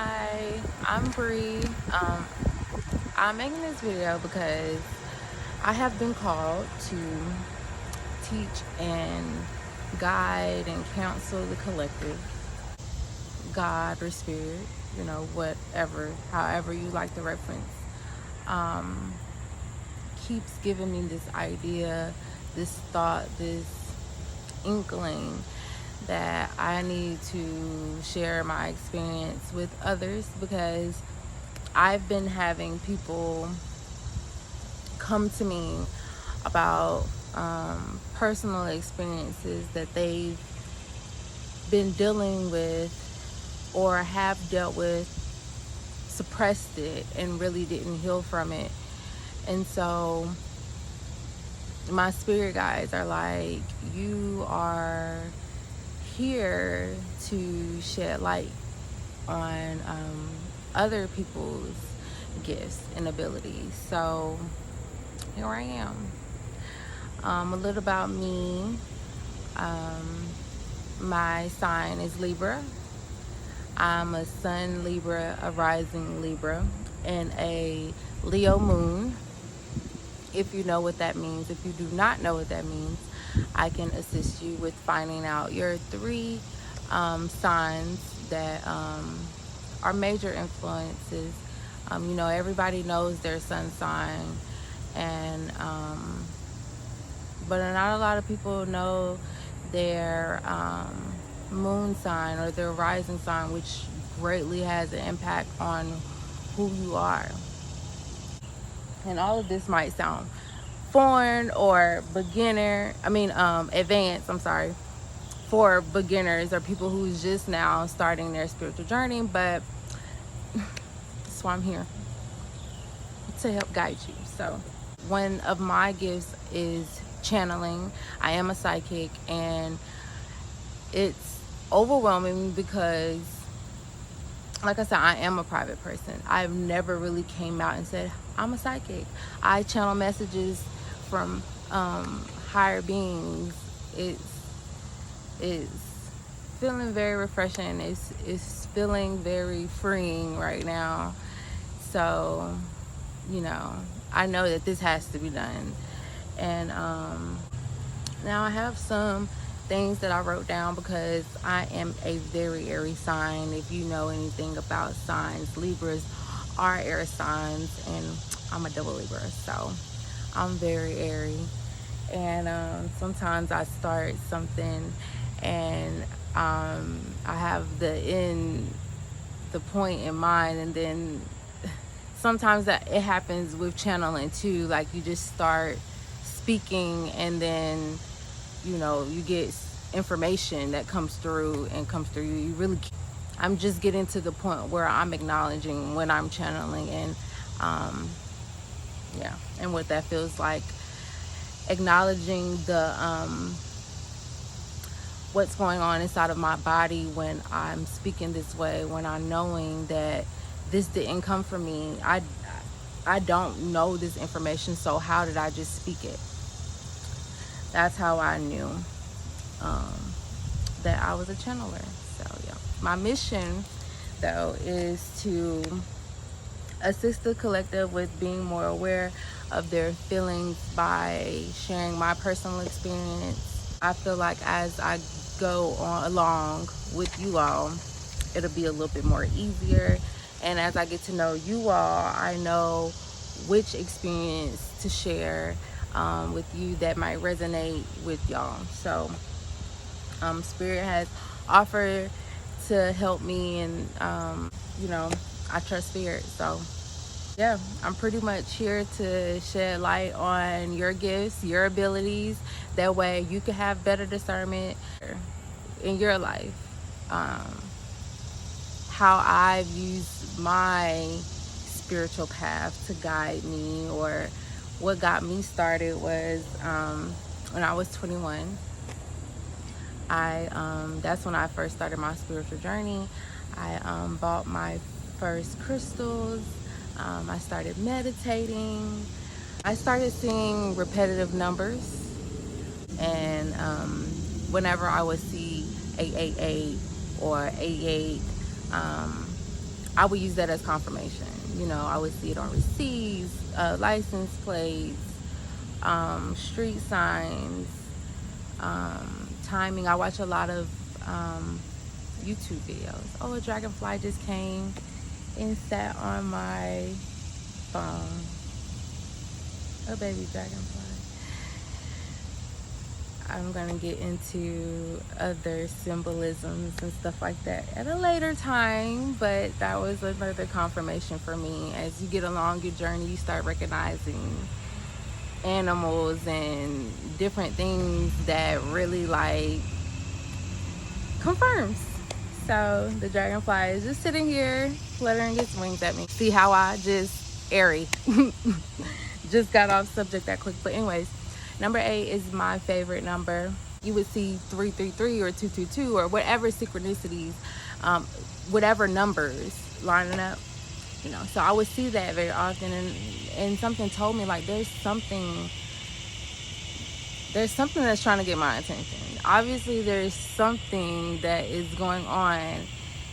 Hi, I'm Bree. I'm making this video because I have been called to teach and guide and counsel the collective, God or spirit, whatever, however you like to reference. Um, Keeps giving me this idea, this thought, this inkling that I need to share my experience with others because I've been having people come to me about personal experiences that they've been dealing with or have dealt with, suppressed it, and really didn't heal from it. And so my spirit guides are like, you are here to shed light on other people's gifts and abilities. So here I am. A little about me. My sign is Libra. I'm a Sun Libra, a Rising Libra, and a Leo Moon. If you know what that means. If you do not know what that means, I can assist you with finding out your three signs that are major influences. Everybody knows their sun sign, and but not a lot of people know their moon sign or their rising sign, which greatly has an impact on who you are. And all of this might sound foreign or advanced, I'm sorry, for beginners or people who's just now starting their spiritual journey, but that's why I'm here, to help guide you. So one of my gifts is channeling. I am a psychic, and it's overwhelming because, like I said, I am a private person. I've never really came out and said I'm a psychic. I channel messages from higher beings. It's feeling very refreshing. It's feeling very freeing right now. So, I know that this has to be done. And now I have some things that I wrote down because I am a very airy sign. If you know anything about signs, Libras are air signs, and I'm a double Libra, so I'm very airy. And sometimes I start something and I have the point in mind, and then sometimes that it happens with channeling too. Like, you just start speaking, and then you get information that comes through you. You really, I'm just getting to the point where I'm acknowledging when I'm channeling, and and what that feels like. Acknowledging the what's going on inside of my body when I'm speaking this way, when I'm knowing that this didn't come from me. I don't know this information, so how did I just speak it? That's how I knew that I was a channeler. So yeah, my mission though is to assist the collective with being more aware of their feelings by sharing my personal experience. I feel like as I go on along with you all, it'll be a little bit more easier. And as I get to know you all, I know which experience to share with you that might resonate with y'all. So Spirit has offered to help me, and I trust Spirit. So yeah, I'm pretty much here to shed light on your gifts, your abilities. That way you can have better discernment in your life. How I've used my spiritual path to guide me, or what got me started was when I was 21. That's when I first started my spiritual journey. I bought my first crystals. I started meditating. I started seeing repetitive numbers, and whenever I would see 888 or 88, I would use that as confirmation. You know, I would see it on receipts, license plates, street signs, timing. I watch a lot of YouTube videos. Oh, a dragonfly just came and sat on my phone. A baby dragonfly. I'm gonna get into other symbolisms and stuff like that at a later time, but that was another confirmation for me. As you get along your journey, you start recognizing animals and different things that really like confirms. So the dragonfly is just sitting here fluttering its wings at me. See how I just airy just got off subject that quick. But anyways, number 8 is my favorite number. You would see 333 or 222 or whatever synchronicities, whatever numbers lining up, you know. So I would see that very often, and something told me like there's something that's trying to get my attention. Obviously there's something that is going on,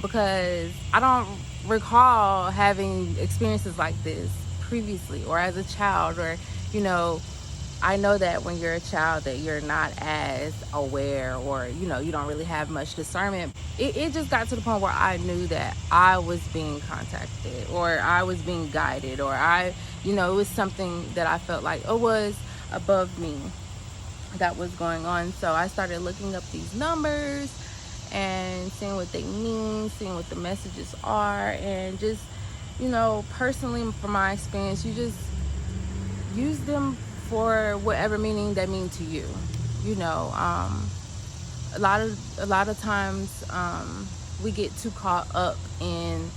because I don't recall having experiences like this previously or as a child, or, you know, I know that when you're a child that you're not as aware, or, you know, you don't really have much discernment. It just got to the point where I knew that I was being contacted, or I was being guided, or you know, it was something that I felt like it was above me that was going on. So I started looking up these numbers and seeing what they mean, seeing what the messages are, and just, you know, personally from my experience, you just use them for whatever meaning they mean to you. You know, a lot of times we get too caught up in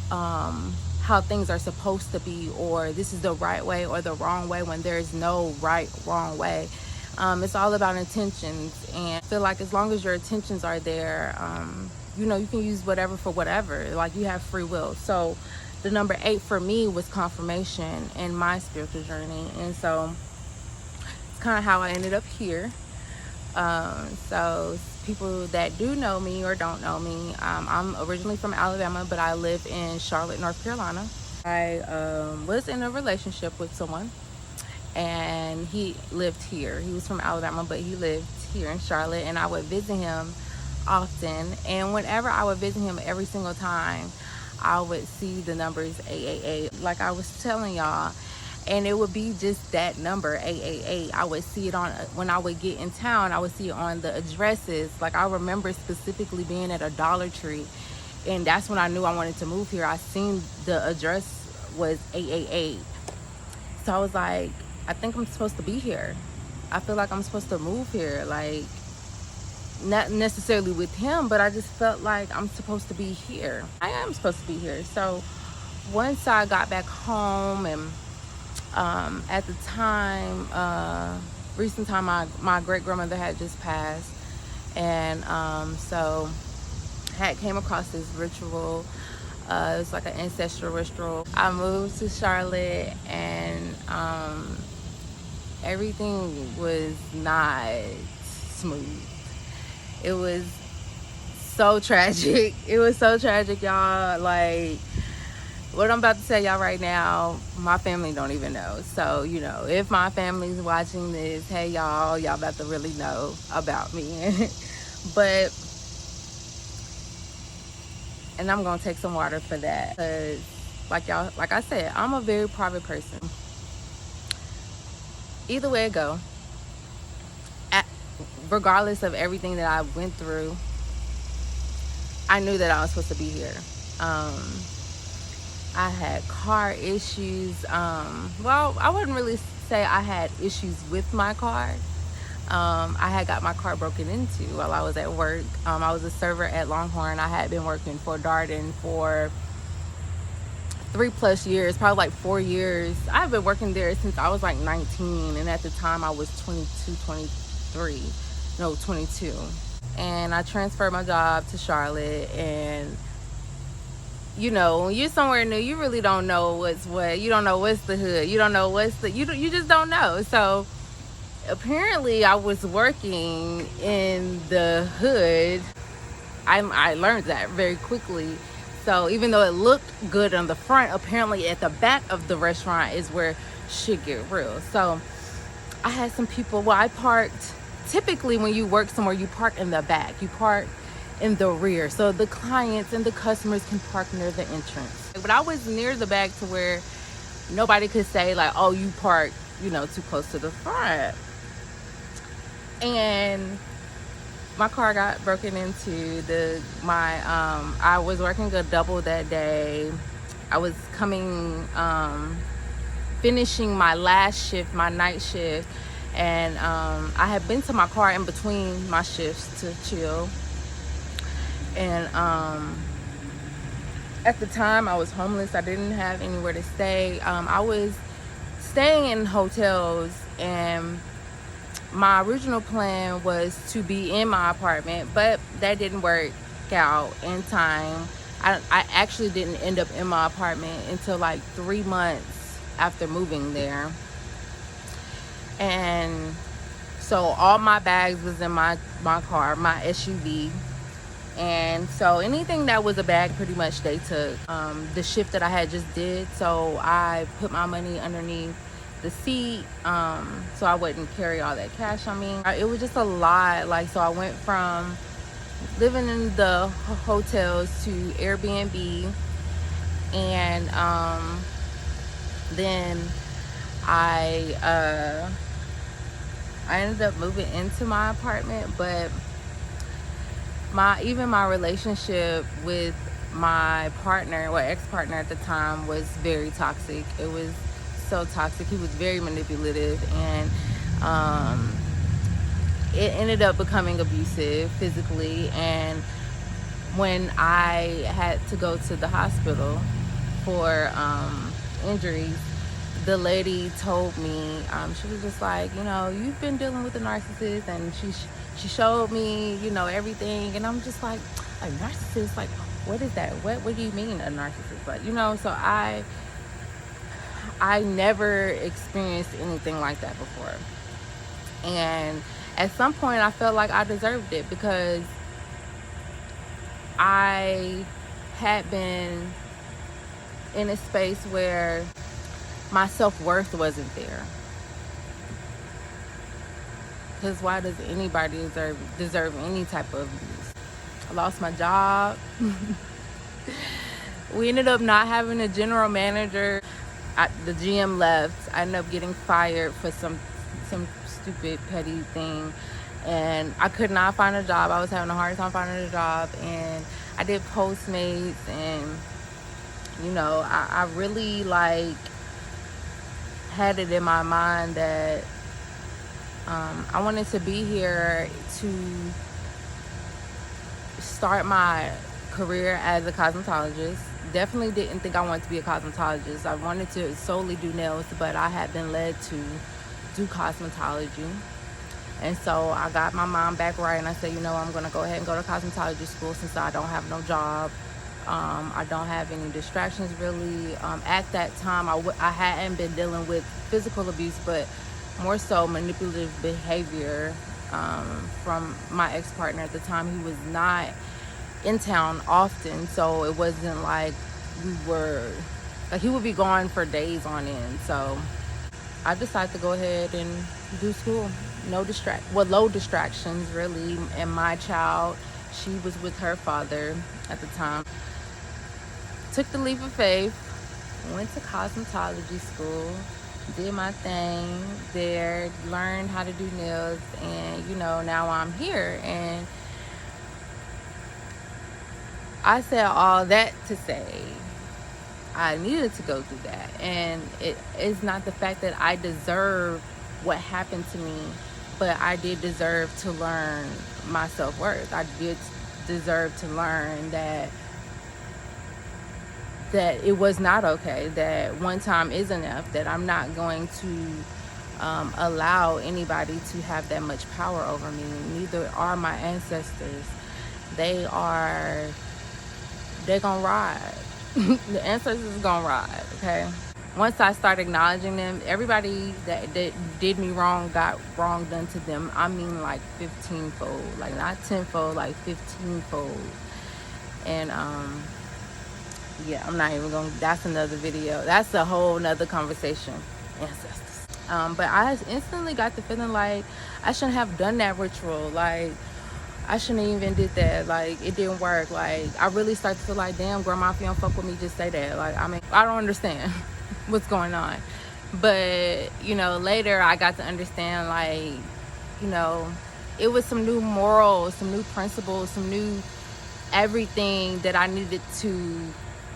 how things are supposed to be, or this is the right way or the wrong way, when there's no right, wrong way. It's all about intentions, and I feel like as long as your intentions are there, you know, you can use whatever for whatever. Like, you have free will. So the number 8 for me was confirmation in my spiritual journey, and so it's kind of how I ended up here. So people that do know me or don't know me, I'm originally from Alabama, but I live in Charlotte, North Carolina. I was in a relationship with someone, and he lived here. He was from Alabama, but he lived here in Charlotte, and I would visit him often. And whenever I would visit him, every single time I would see the numbers 888, like I was telling y'all, and it would be just that number 888. I would see it on, when I would get in town, I would see it on the addresses. Like, I remember specifically being at a Dollar Tree, and that's when I knew I wanted to move here. I seen the address was 888, so I was like, I think I'm supposed to be here. I feel like I'm supposed to move here. Like, not necessarily with him, but I just felt like I'm supposed to be here. I am supposed to be here. So once I got back home, and at the time, recent time, my great grandmother had just passed, and so had came across this ritual. It was like an ancestral ritual. I moved to Charlotte, and everything was not smooth. It was so tragic. It was so tragic, y'all. Like, what I'm about to tell y'all right now, my family don't even know. So, you know, if my family's watching this, hey, y'all about to really know about me. But, and I'm gonna take some water for that, because like I said, I'm a very private person. Either way it go, regardless of everything that I went through, I knew that I was supposed to be here. I had car issues. Well, I wouldn't really say I had issues with my car. I had got my car broken into while I was at work. I was a server at Longhorn. I had been working for Darden for 3+ years, probably like 4 years. I've been working there since I was like 19, and at the time I was 22. And I transferred my job to Charlotte, and you know, when you're somewhere new, you really don't know what's what. You don't know what's the hood. You don't know what's the, you just don't know. So apparently I was working in the hood. I learned that very quickly. So even though it looked good on the front, apparently at the back of the restaurant is where shit get real. So I had some people, well, I parked, typically when you work somewhere, you park in the back, you park in the rear, so the clients and the customers can park near the entrance. But I was near the back to where nobody could say like, oh, you parked, you know, too close to the front. And my car got broken into. I was working a double that day. I was finishing my last shift, my night shift, and I had been to my car in between my shifts to chill. And at the time I was homeless. I didn't have anywhere to stay. I was staying in hotels, and my original plan was to be in my apartment, but that didn't work out in time. I actually didn't end up in my apartment until like 3 months after moving there. And so all my bags was in my car, my SUV. And so anything that was a bag, pretty much they took. The shift that I had just did, so I put my money underneath the seat, so I wouldn't carry all that cash on me. It was just a lot. Like, so I went from living in the hotels to Airbnb, and then I ended up moving into my apartment. But my relationship with my partner, or ex-partner at the time, was very toxic. It was so toxic. He was very manipulative, and it ended up becoming abusive physically. And when I had to go to the hospital for injuries, the lady told me, she was just like, you know, you've been dealing with a narcissist, and she showed me, you know, everything. And I'm just like, a narcissist? Like, what is that? What do you mean a narcissist? Like, you know, so I never experienced anything like that before. And at some point I felt like I deserved it, because I had been in a space where my self-worth wasn't there. Because why does anybody deserve any type of abuse? I lost my job. We ended up not having a general manager. The GM left. I ended up getting fired for some stupid petty thing, and I could not find a job. I was having a hard time finding a job, and I did Postmates, and you know, I really like had it in my mind that I wanted to be here to start my career as a cosmetologist. Definitely didn't think I wanted to be a cosmetologist. I wanted to solely do nails, but I had been led to do cosmetology. And so I got my mom back right, and I said, you know, I'm going to go ahead and go to cosmetology school, since I don't have no job. I don't have any distractions really. At that time, I hadn't been dealing with physical abuse, but more so manipulative behavior from my ex-partner at the time. He was not in town often, so it wasn't like he would be gone for days on end. So I decided to go ahead and do school. Low distractions really. And my child, she was with her father at the time. Took the leap of faith, went to cosmetology school, did my thing there, learned how to do nails, and you know, now I'm here. And I said all that to say I needed to go through that. And it is not the fact that I deserve what happened to me, but I did deserve to learn my self-worth. I did deserve to learn that it was not okay, that one time is enough, that I'm not going to allow anybody to have that much power over me. Neither are my ancestors. They're gonna ride. The ancestors gonna ride, okay? Once I start acknowledging them, everybody that did me wrong got wrong done to them. I mean, like 15-fold, like not 10-fold, like 15-fold. And Yeah, I'm not even gonna, that's another video. That's a whole nother conversation. Ancestors. But I instantly got the feeling like I shouldn't have done that ritual. Like, I shouldn't even did that. Like, it didn't work. Like, I really started to feel like, damn, grandma, if you don't fuck with me, just say that. Like, I mean, I don't understand what's going on. But, you know, later I got to understand, like, you know, it was some new morals, some new principles, some new everything that I needed to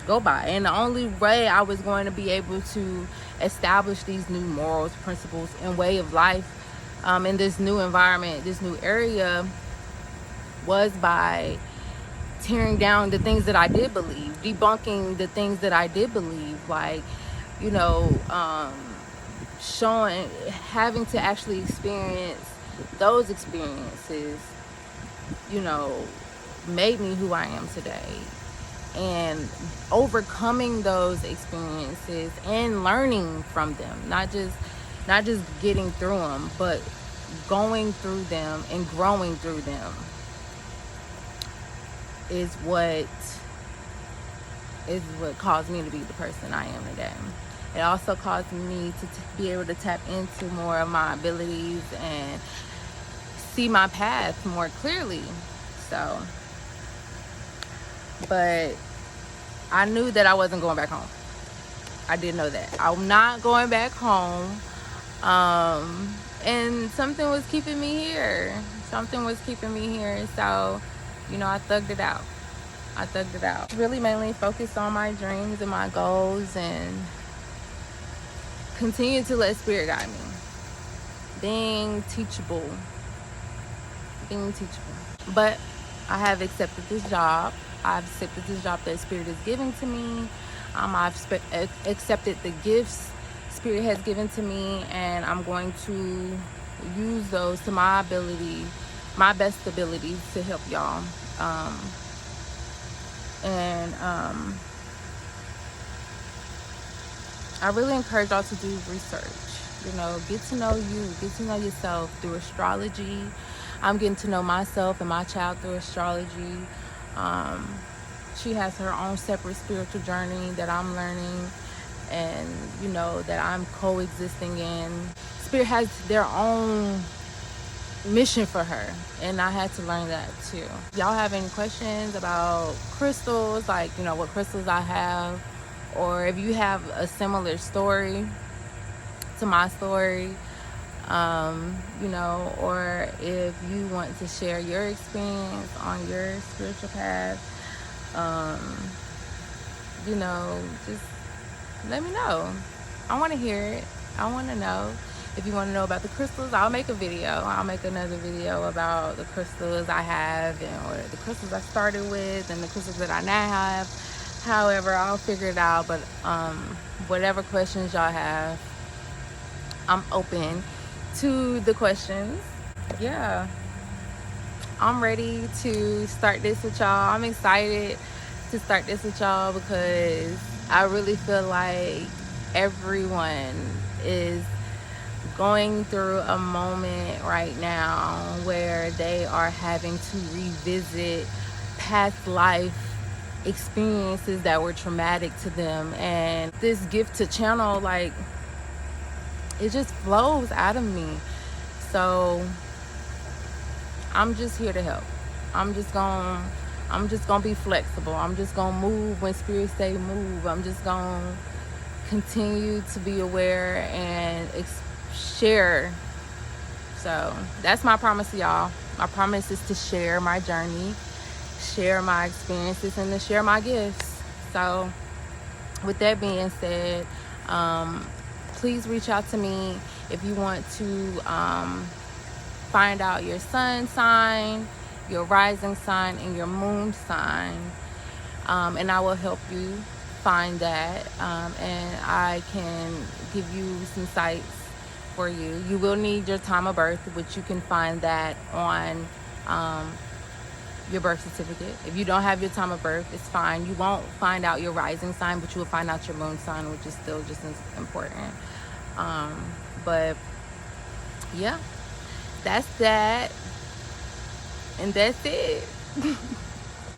go by. And the only way I was going to be able to establish these new morals, principles, and way of life in this new environment, this new area, was by tearing down the things that I did believe, debunking the things that I did believe, like, you know, showing, having to actually experience those experiences, you know, made me who I am today. And overcoming those experiences and learning from them, not just getting through them, but going through them and growing through them, is what caused me to be the person I am today. It also caused me to be able to tap into more of my abilities and see my path more clearly. So, but I knew that I wasn't going back home. I did know that. I'm not going back home. And something was keeping me here. Something was keeping me here. So, you know, I thugged it out. Really mainly focused on my dreams and my goals, and continue to let spirit guide me. Being teachable. But I have accepted this job. I've accepted this job that spirit is giving to me. I've accepted the gifts spirit has given to me, and I'm going to use those to my ability, my best ability, to help y'all. I really encourage y'all to do research. You know, get to know you, get to know yourself through astrology. I'm getting to know myself and my child through astrology. She has her own separate spiritual journey that I'm learning, and, you know, that I'm coexisting in. Spirit has their own mission for her, and I had to learn that too. Y'all have any questions about crystals, like, you know, what crystals I have, or if you have a similar story to my story, you know, or if you want to share your experience on your spiritual path, you know, just let me know. I want to hear it. I want to know. If you want to know about the crystals, I'll make a video. I'll make another video about the crystals I have, and or the crystals I started with and the crystals that I now have. However, I'll figure it out. But whatever questions y'all have, I'm open to the questions. Yeah, I'm ready to start this with y'all. I'm excited to start this with y'all because I really feel like everyone is going through a moment right now where they are having to revisit past life experiences that were traumatic to them. And this gift to channel, like, it just flows out of me. So I'm just here to help. I'm just gonna be flexible. I'm just gonna move when spirit say move. I'm just gonna continue to be aware and share. So that's my promise to y'all. My promise is to share my journey, share my experiences, and to share my gifts. So with that being said, please reach out to me if you want to find out your sun sign, your rising sign, and your moon sign, and I will help you find that, and I can give you some sites for you. You will need your time of birth, which you can find that on your birth certificate. If you don't have your time of birth, it's fine. You won't find out your rising sign, but you will find out your moon sign, which is still just as important. But yeah, that's that, and that's it.